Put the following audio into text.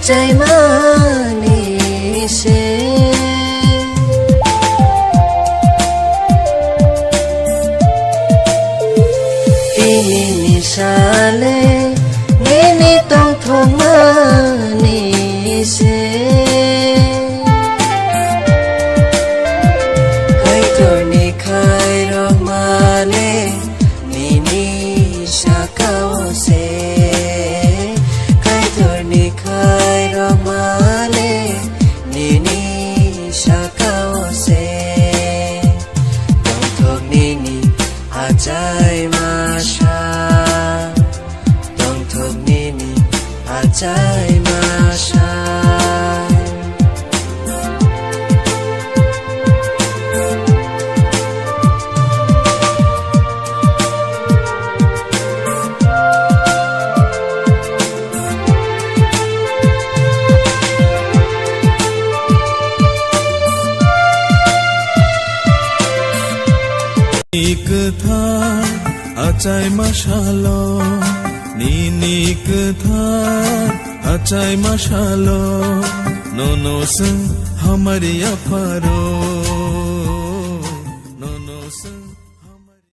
ใจมานี่เชปีนี้นิชาเลนี่นี่ต้องทงมานี่เชเคยตัวนี้เคยรอมาเลนี่นี่ชาเก้าเซใจมาชาต้องทบนี้นี่อาใจมาชาएक था अचाई मशालो नीक था अचाई मशालो नोनो से हमारी अफारो नोनो से